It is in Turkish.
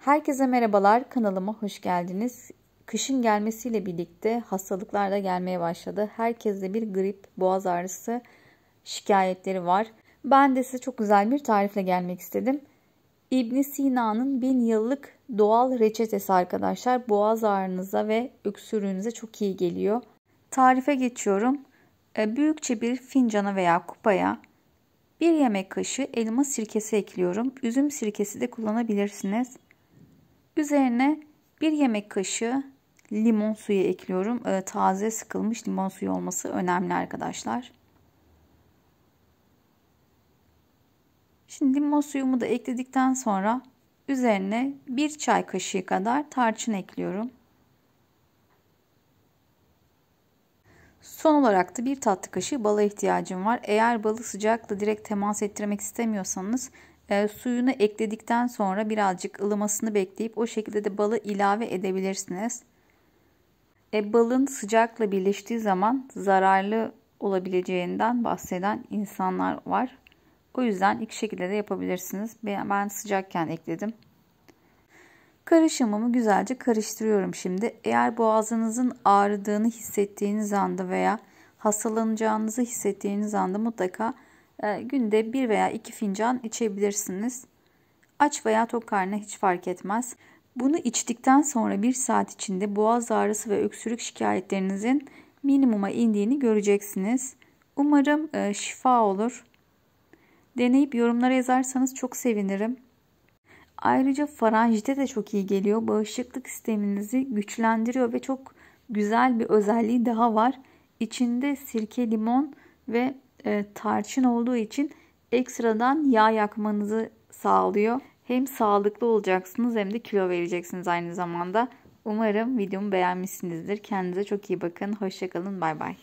Herkese merhabalar, kanalıma hoş geldiniz. Kışın gelmesiyle birlikte hastalıklar da gelmeye başladı. Herkeste bir grip, boğaz ağrısı şikayetleri var. Ben de size çok güzel bir tarifle gelmek istedim. İbn Sina'nın 1000 yıllık doğal reçetesi arkadaşlar. Boğaz ağrınıza ve öksürüğünüze çok iyi geliyor. Tarife geçiyorum. Büyükçe bir fincana veya kupaya 1 yemek kaşığı elma sirkesi ekliyorum. Üzüm sirkesi de kullanabilirsiniz. Üzerine 1 yemek kaşığı limon suyu ekliyorum. Taze sıkılmış limon suyu olması önemli arkadaşlar. Şimdi limon suyumu da ekledikten sonra üzerine 1 çay kaşığı kadar tarçın ekliyorum. Son olarak da 1 tatlı kaşığı bala ihtiyacım var. Eğer balı sıcakla direkt temas ettirmek istemiyorsanız suyunu ekledikten sonra birazcık ılımasını bekleyip o şekilde de balı ilave edebilirsiniz. Balın sıcakla birleştiği zaman zararlı olabileceğinden bahseden insanlar var. O yüzden iki şekilde de yapabilirsiniz. Ben sıcakken ekledim. Karışımımı güzelce karıştırıyorum şimdi. Eğer boğazınızın ağrıdığını hissettiğiniz anda veya hastalanacağınızı hissettiğiniz anda mutlaka günde 1 veya 2 fincan içebilirsiniz. Aç veya tok karnına hiç fark etmez. Bunu içtikten sonra 1 saat içinde boğaz ağrısı ve öksürük şikayetlerinizin minimuma indiğini göreceksiniz. Umarım şifa olur. Deneyip yorumlara yazarsanız çok sevinirim. Ayrıca faranjite de çok iyi geliyor. Bağışıklık sisteminizi güçlendiriyor ve çok güzel bir özelliği daha var. İçinde sirke, limon ve tarçın olduğu için ekstradan yağ yakmanızı sağlıyor. Hem sağlıklı olacaksınız hem de kilo vereceksiniz aynı zamanda. Umarım videomu beğenmişsinizdir. Kendinize çok iyi bakın. Hoşça kalın. Bay bay.